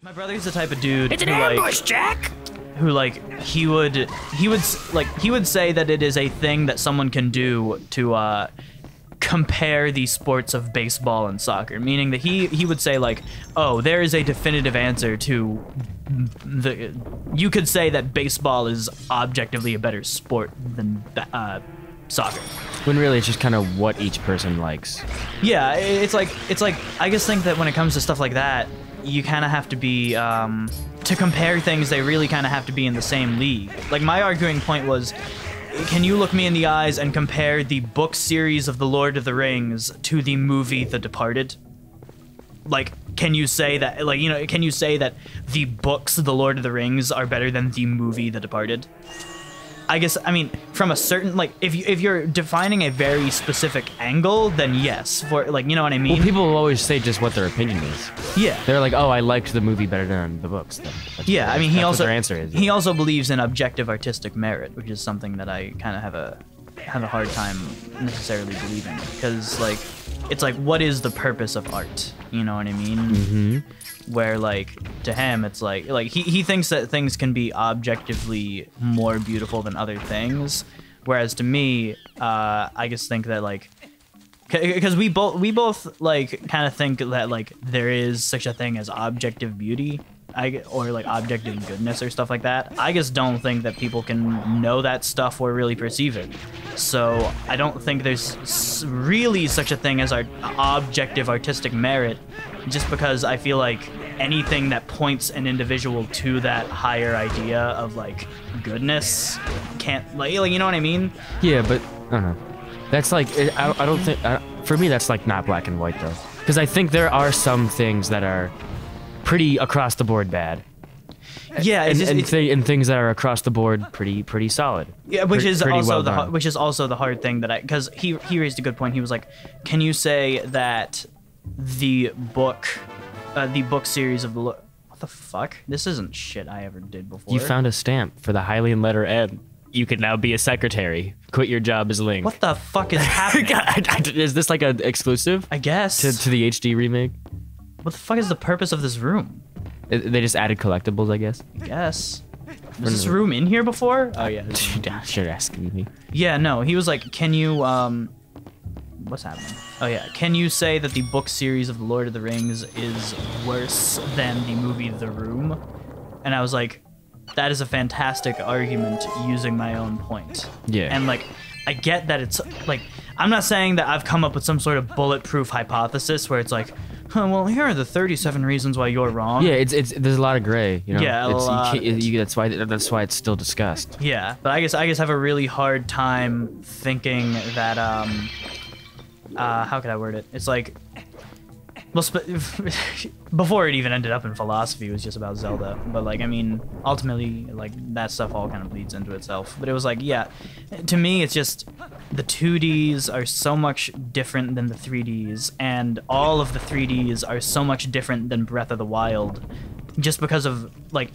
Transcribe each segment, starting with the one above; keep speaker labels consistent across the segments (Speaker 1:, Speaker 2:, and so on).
Speaker 1: My brother's the type of dude
Speaker 2: It's an
Speaker 1: who,
Speaker 2: ambush, Jack!
Speaker 1: who he would say that it is a thing that someone can do to compare the sports of baseball and soccer, meaning that he would say like, oh, there is a definitive answer to you could say that baseball is objectively a better sport than soccer.
Speaker 3: When really it's just kind of what each person likes.
Speaker 1: Yeah, it's like I just think that when it comes to stuff like that, you kind of have to be to compare things. They really kind of have to be in the same league. Like my arguing point was, can you look me in the eyes and compare the book series of The Lord of the Rings to the movie The Departed? Like, can you say that? Like, you know, can you say that the books The Lord of the Rings are better than the movie The Departed? I guess, I mean, from a certain, like, if you're defining a very specific angle, then yes. For, like, you know what I mean?
Speaker 3: Well, people will always say just what their opinion is.
Speaker 1: Yeah.
Speaker 3: They're like, oh, I liked the movie better than the books.
Speaker 1: Yeah, I mean,
Speaker 3: that's what their answer is.
Speaker 1: He also believes in objective artistic merit, which is something that I kind of have a hard time necessarily believing, because, like, it's like, what is the purpose of art? You know what I mean?
Speaker 3: Mm-hmm.
Speaker 1: Where, like, to him, it's like he thinks that things can be objectively more beautiful than other things, whereas to me, I just think that, like, because we both like kind of think that, like, there is such a thing as objective beauty, or like objective goodness or stuff like that. I just don't think that people can know that stuff or really perceive it. So I don't think there's really such a thing as objective artistic merit, just because I feel like anything that points an individual to that higher idea of, like, goodness can't, like you know what I mean?
Speaker 3: Yeah, but I don't know. That's like, I don't think, for me that's like not black and white though. Because I think there are some things that are pretty across the board bad.
Speaker 1: Yeah,
Speaker 3: and things that are across the board pretty solid.
Speaker 1: Yeah, which is also
Speaker 3: well
Speaker 1: the hard thing that because he raised a good point. He was like, can you say that the book series of what the fuck? This isn't shit I ever did before.
Speaker 3: You found a stamp for the Hylian letter N. You could now be a secretary. Quit your job as Link.
Speaker 1: What the fuck is happening?
Speaker 3: Is this like an exclusive?
Speaker 1: I guess.
Speaker 3: To the HD remake?
Speaker 1: What the fuck is the purpose of this room?
Speaker 3: They just added collectibles, I guess.
Speaker 1: I guess. Was this room in here before? Oh yeah.
Speaker 3: Should ask me.
Speaker 1: Yeah, no. He was like, can you what's happening? Oh yeah. Can you say that the book series of The Lord of the Rings is worse than the movie The Room? And I was like, that is a fantastic argument using my own point.
Speaker 3: Yeah.
Speaker 1: And, like, I get that it's, like, I'm not saying that I've come up with some sort of bulletproof hypothesis where it's like, well, here are the 37 reasons why you're wrong.
Speaker 3: Yeah, there's a lot of gray, you know?
Speaker 1: Yeah,
Speaker 3: that's why it's still discussed.
Speaker 1: Yeah, but I guess have a really hard time thinking that, how could I word it? It's like, well, before it even ended up in philosophy, it was just about Zelda. But, like, I mean, ultimately, like, that stuff all kind of bleeds into itself. But it was like, yeah, to me, it's just the 2Ds are so much different than the 3Ds, and all of the 3Ds are so much different than Breath of the Wild, just because of, like,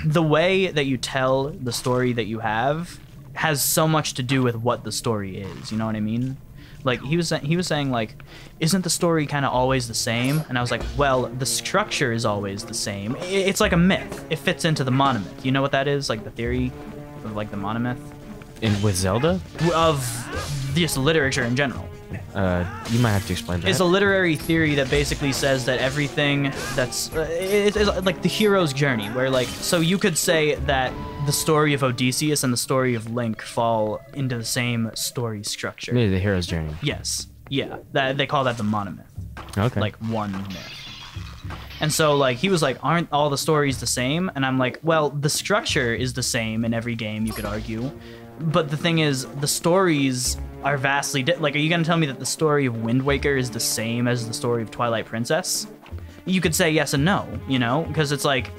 Speaker 1: the way that you tell the story that you have has so much to do with what the story is. You know what I mean? Like, he was saying, like, isn't the story kind of always the same? And I was like, well, the structure is always the same. It's like a myth. It fits into the monomyth. You know what that is? Like, the theory of, like, the monomyth?
Speaker 3: With Zelda?
Speaker 1: Of just literature in general.
Speaker 3: You might have to explain that.
Speaker 1: It's a literary theory that basically says that everything that's... it's like the hero's journey, where, like... So you could say that the story of Odysseus and the story of Link fall into the same story structure.
Speaker 3: Maybe the hero's journey.
Speaker 1: Yes. Yeah. They call that the monomyth.
Speaker 3: Okay.
Speaker 1: Like, one myth. And so, like, he was like, aren't all the stories the same? And I'm like, well, the structure is the same in every game, you could argue. But the thing is, the stories are vastly like, are you gonna tell me that the story of Wind Waker is the same as the story of Twilight Princess? You could say yes and no, you know? Because it's like,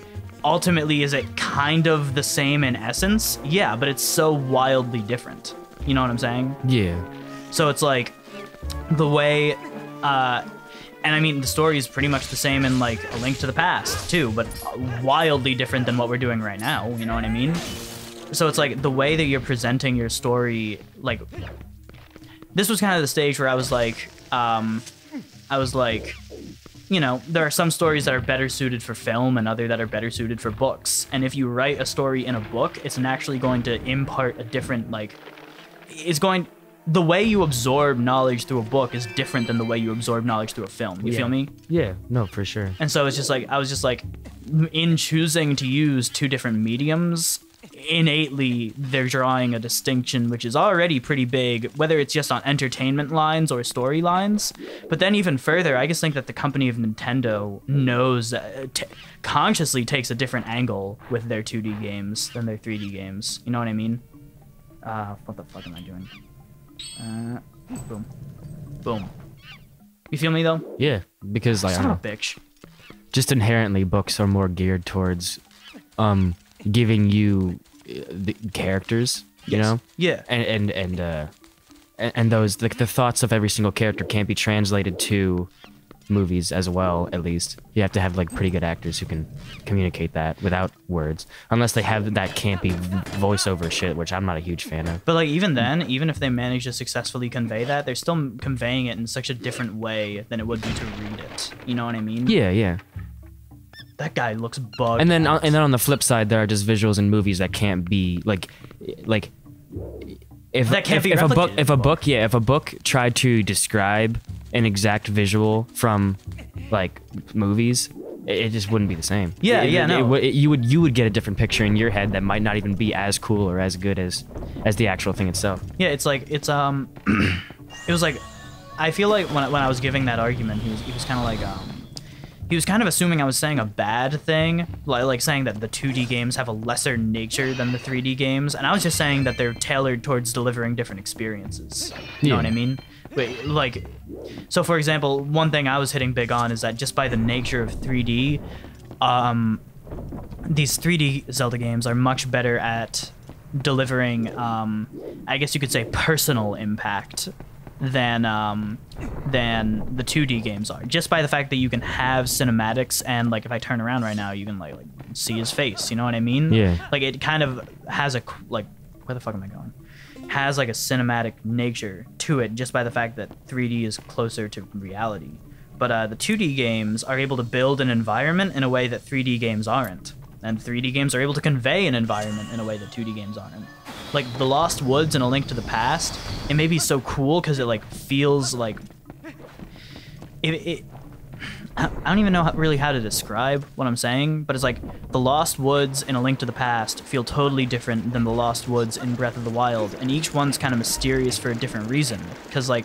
Speaker 1: ultimately, is it kind of the same in essence? Yeah, but it's so wildly different. You know what I'm saying?
Speaker 3: Yeah.
Speaker 1: So it's like, the way, and I mean, the story is pretty much the same in, like, A Link to the Past, too, but wildly different than what we're doing right now, you know what I mean? So it's like, the way that you're presenting your story, like, this was kind of the stage where I was like, you know, there are some stories that are better suited for film and other that are better suited for books. And if you write a story in a book, it's naturally going to impart a different, like, the way you absorb knowledge through a book is different than the way you absorb knowledge through a film. You feel me?
Speaker 3: Yeah, no, for sure.
Speaker 1: And so it's just like, I was just like, in choosing to use two different mediums, innately they're drawing a distinction which is already pretty big, whether it's just on entertainment lines or story lines. But then even further, I just think that the company of Nintendo knows that consciously takes a different angle with their 2D games than their 3D games. You know what I mean? What the fuck am I doing? Boom. Boom. You feel me though?
Speaker 3: Yeah, because like,
Speaker 1: Son of a bitch.
Speaker 3: Just inherently books are more geared towards giving you the characters, you know?
Speaker 1: Yeah.
Speaker 3: And those the thoughts of every single character can't be translated to movies as well. At least you have to have like pretty good actors who can communicate that without words, unless they have that campy voiceover shit, which I'm not a huge fan of.
Speaker 1: But like even then, even if they manage to successfully convey that, they're still conveying it in such a different way than it would be to read it. You know what I mean?
Speaker 3: Yeah, yeah.
Speaker 1: That guy looks bugged.
Speaker 3: And then on the flip side, there are just visuals in movies that can't be like if a book tried to describe an exact visual from like movies, it just wouldn't be the same.
Speaker 1: Yeah,
Speaker 3: you would get a different picture in your head that might not even be as cool or as good as the actual thing itself.
Speaker 1: Yeah, it's like it was like, I feel like when I was giving that argument, he was kind of like he was kind of assuming I was saying a bad thing, like saying that the 2D games have a lesser nature than the 3D games, and I was just saying that they're tailored towards delivering different experiences. You know what I mean? Wait, like, so for example, one thing I was hitting big on is that just by the nature of 3D, these 3D Zelda games are much better at delivering, I guess you could say, personal impact than the 2D games are, just by the fact that you can have cinematics, and like if I turn around right now, you can like see his face. You know what I mean?
Speaker 3: Yeah.
Speaker 1: Like it kind of has a like, where the fuck am I going? Has like a cinematic nature to it, just by the fact that 3D is closer to reality. But the 2D games are able to build an environment in a way that 3D games aren't, and 3D games are able to convey an environment in a way that 2D games aren't. Like The Lost Woods and A Link to the Past, it may be so cool because it like feels like I don't even know really how to describe what I'm saying, but it's like The Lost Woods in A Link to the Past feel totally different than The Lost Woods in Breath of the Wild, and each one's kind of mysterious for a different reason. Because like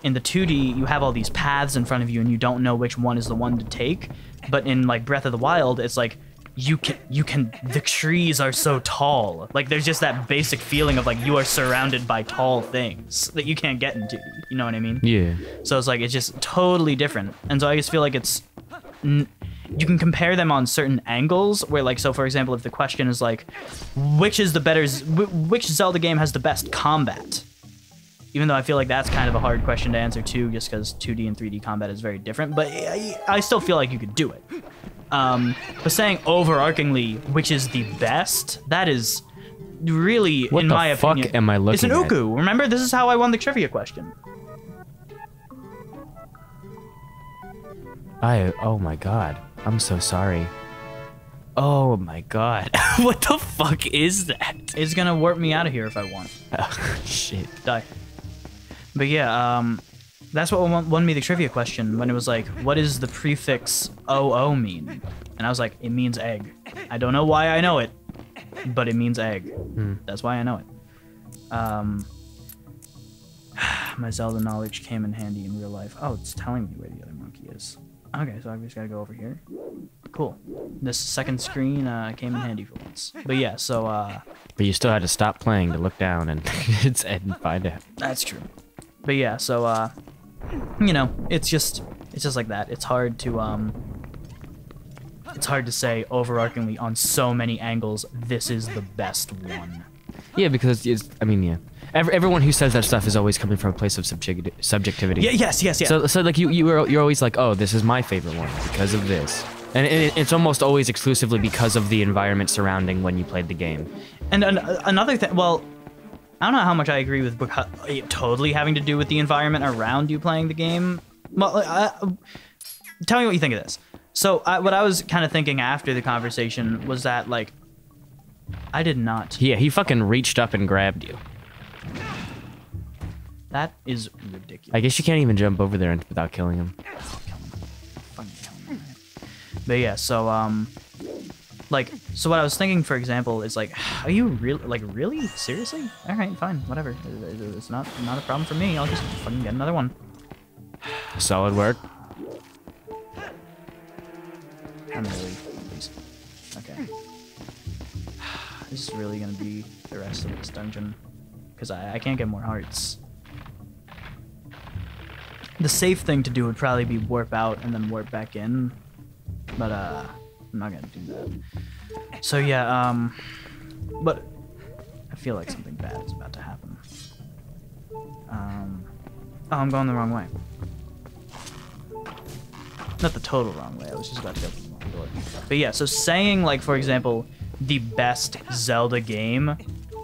Speaker 1: in the 2D, you have all these paths in front of you and you don't know which one is the one to take, but in like Breath of the Wild, it's like the trees are so tall. Like there's just that basic feeling of like you are surrounded by tall things that you can't get into. You know what I mean?
Speaker 3: Yeah.
Speaker 1: So it's like, it's just totally different. And so I just feel like you can compare them on certain angles where like, so for example, if the question is like, which Zelda game has the best combat? Even though I feel like that's kind of a hard question to answer too, just because 2D and 3D combat is very different, but I still feel like you could do it. But saying overarchingly which is the best, that is really, in my opinion,
Speaker 3: what the fuck am I looking at?
Speaker 1: It's an Uku. Remember, this is how I won the trivia question.
Speaker 3: Oh my god. I'm so sorry. Oh my god. What the fuck is that?
Speaker 1: It's gonna warp me out of here if I want.
Speaker 3: Oh, shit.
Speaker 1: Die. But yeah, that's what won me the trivia question, when it was like, what does the prefix OO mean? And I was like, it means egg. I don't know why I know it, but it means egg. That's why I know it. My Zelda knowledge came in handy in real life. Oh, it's telling me where the other monkey is. Okay, so I just gotta go over here. Cool. This second screen came in handy for once. But yeah, so
Speaker 3: But you still had to stop playing to look down and and find it.
Speaker 1: That's true. But yeah, so you know, it's just like that. It's hard to say overarchingly on so many angles, this is the best one.
Speaker 3: Yeah, because it's, I mean, yeah. Everyone who says that stuff is always coming from a place of subjectivity.
Speaker 1: Yeah, yes.
Speaker 3: So like you're always like, oh, this is my favorite one because of this, and it's almost always exclusively because of the environment surrounding when you played the game.
Speaker 1: And another thing, well, I don't know how much I agree with it totally having to do with the environment around you playing the game. Well, tell me what you think of this. So what I was kind of thinking after the conversation was that, like, I did not.
Speaker 3: Yeah, he fucking reached up and grabbed you.
Speaker 1: That is ridiculous.
Speaker 3: I guess you can't even jump over there without killing him.
Speaker 1: But yeah, so like, so what I was thinking, for example, is like, are you really seriously? All right, fine, whatever. It's not a problem for me. I'll just fucking get another one.
Speaker 3: Solid work.
Speaker 1: I'm gonna leave, please. Okay. This is really gonna be the rest of this dungeon, because I can't get more hearts. The safe thing to do would probably be warp out and then warp back in, but I'm not gonna do that. So yeah, but I feel like something bad is about to happen. Oh, I'm going the wrong way. Not the total wrong way, I was just about to go through the wrong door. But yeah, so saying, like, for example, the best Zelda game,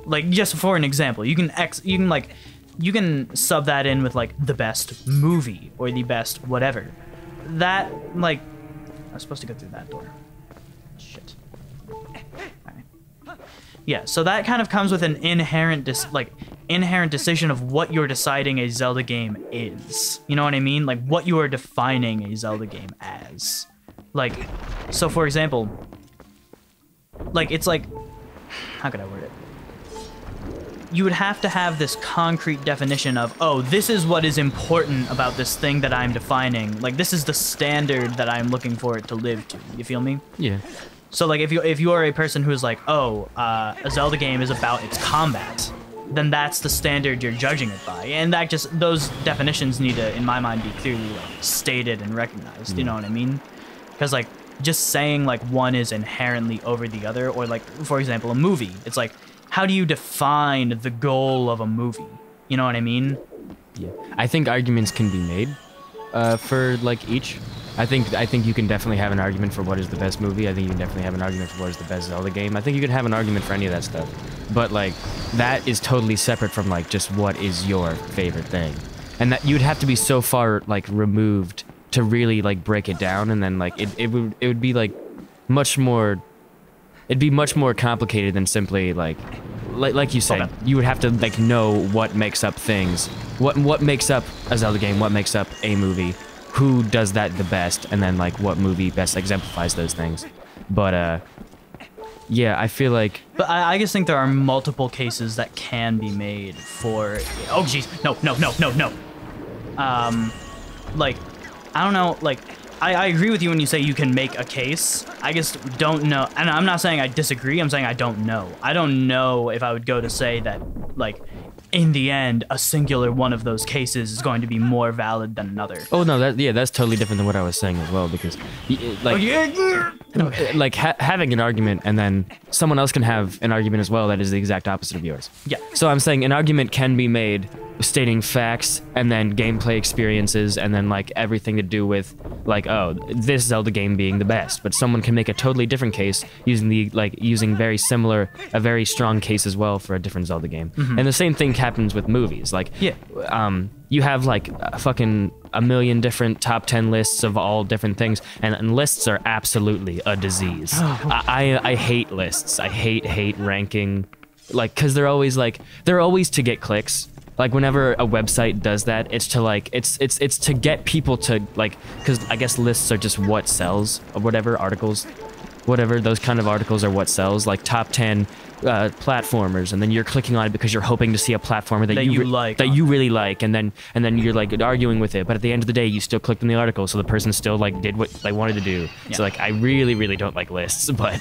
Speaker 1: like, just for an example, you can sub that in with, like, the best movie or the best whatever. That, like, I was supposed to go through that door. Shit. Alright. Yeah, so that kind of comes with an inherent decision of what you're deciding a Zelda game is. You know what I mean? Like, what you are defining a Zelda game as. Like, so for example, like, it's like, how could I word it? You would have to have this concrete definition of, oh, this is what is important about this thing that I'm defining. Like, this is the standard that I'm looking for it to live to. You feel me?
Speaker 3: Yeah.
Speaker 1: So, like, if you are a person who's like, oh, a Zelda game is about its combat, then that's the standard you're judging it by. And that just, those definitions need to, in my mind, be clearly, like, stated and recognized. You know what I mean? Because, like, just saying, like, one is inherently over the other, or, like, for example, a movie. It's like, how do you define the goal of a movie? You know what I mean?
Speaker 3: Yeah. I think arguments can be made for, like, each. I think you can definitely have an argument for what is the best movie. I think you can definitely have an argument for what is the best Zelda game. I think you can have an argument for any of that stuff. But, like, that is totally separate from, like, just what is your favorite thing. And that you'd have to be so far, like, removed to really, like, break it down, and then, like, it would be, like, much more... It'd be much more complicated than simply, like you said, okay. You would have to, like, know what makes up things. What makes up a Zelda game, what makes up a movie, who does that the best, and then, like, what movie best exemplifies those things. But, yeah, I feel like...
Speaker 1: But I just think there are multiple cases that can be made for... Oh, jeez. No. Like, I don't know, like... I agree with you when you say you can make a case. I just don't know. And I'm not saying I disagree. I'm saying I don't know. I don't know if I would go to say that, like, in the end, a singular one of those cases is going to be more valid than another.
Speaker 3: Oh, no, that's totally different than what I was saying as well, because, like, like having an argument and then someone else can have an argument as well that is the exact opposite of yours.
Speaker 1: Yeah.
Speaker 3: So I'm saying an argument can be made stating facts and then gameplay experiences and then, like, everything to do with, like, oh, this Zelda game being the best, but someone can make a totally different case using very similar, a very strong case as well for a different Zelda game. Mm-hmm. And the same thing happens with movies. Like, yeah, you have, like, a million different top 10 lists of all different things, and lists are absolutely a disease. I hate lists. I hate ranking, like, because they're always to get clicks. Like, whenever a website does that, it's to, like, it's to get people to, like, because I guess lists are just what sells, or whatever, articles, whatever, those kind of articles are what sells, like top 10 platformers, and then you're clicking on it because you're hoping to see a platformer that you like, that you really like, and then you're, like, arguing with it, but at the end of the day, you still clicked on the article, so the person still, like, did what they wanted to do. Yeah. So, like, I really don't like lists, but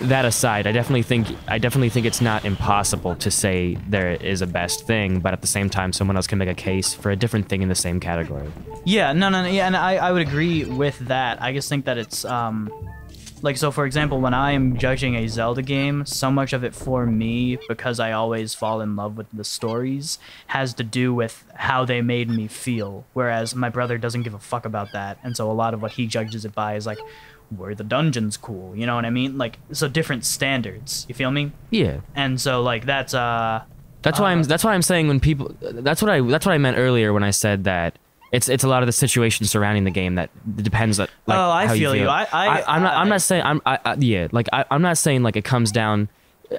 Speaker 3: that aside, I definitely think it's not impossible to say there is a best thing, but at the same time, someone else can make a case for a different thing in the same category. Yeah,
Speaker 1: no, yeah, and I would agree with that. I just think that it's, like, so for example, when I am judging a Zelda game, so much of it for me, because I always fall in love with the stories, has to do with how they made me feel, whereas my brother doesn't give a fuck about that, and so a lot of what he judges it by is, like, were the dungeons cool? You know what I mean? Like, so different standards. You feel me?
Speaker 3: Yeah.
Speaker 1: And so, like, that's why
Speaker 3: I'm saying when people, that's what I meant earlier when I said that It's a lot of the situations surrounding the game that depends on like
Speaker 1: Oh, I
Speaker 3: how
Speaker 1: feel
Speaker 3: you.
Speaker 1: you.
Speaker 3: I'm not saying I'm not saying like it comes down.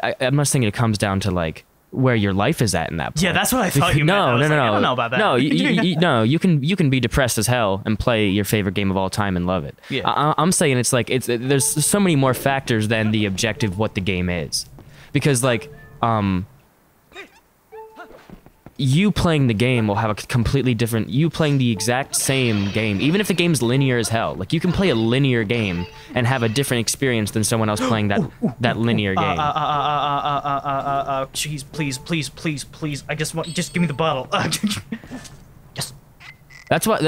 Speaker 3: I'm not saying it comes down to like where your life is at in that point.
Speaker 1: Yeah, that's what I thought you meant. I don't know about that.
Speaker 3: No, no, you can be depressed as hell and play your favorite game of all time and love it.
Speaker 1: Yeah.
Speaker 3: I'm saying it's like there's so many more factors than the objective what the game is, because like you playing the game will have a completely different. You playing the exact same game, even if the game's linear as hell. Like you can play a linear game and have a different experience than someone else playing that linear game.
Speaker 1: Jeez, please. I just give me the bottle. Yes.
Speaker 3: That's why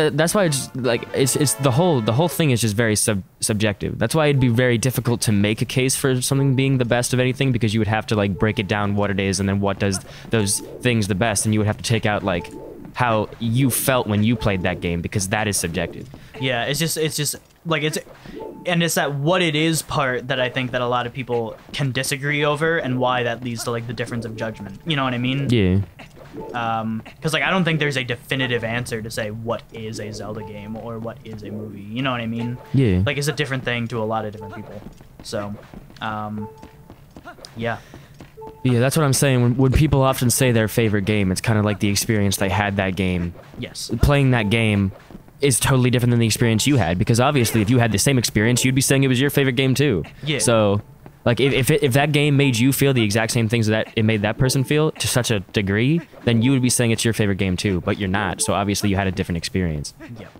Speaker 3: it's like it's the whole thing is just very subjective. That's why it'd be very difficult to make a case for something being the best of anything, because you would have to like break it down what it is and then what does those things the best, and you would have to take out like how you felt when you played that game, because that is subjective.
Speaker 1: Yeah, it's just like it's that what it is part that I think that a lot of people can disagree over, and why that leads to like the difference of judgment. You know what I mean?
Speaker 3: Yeah.
Speaker 1: Because like I don't think there's a definitive answer to say what is a Zelda game or what is a movie. You know what I mean?
Speaker 3: Yeah.
Speaker 1: Like it's a different thing to a lot of different people. So, yeah.
Speaker 3: Yeah, that's what I'm saying. When people often say their favorite game, it's kind of like the experience they had that game.
Speaker 1: Yes.
Speaker 3: Playing that game is totally different than the experience you had, because obviously if you had the same experience, you'd be saying it was your favorite game too.
Speaker 1: Yeah.
Speaker 3: So, like, if that game made you feel the exact same things that it made that person feel to such a degree, then you would be saying it's your favorite game too, but you're not. So obviously you had a different experience.
Speaker 1: Yep.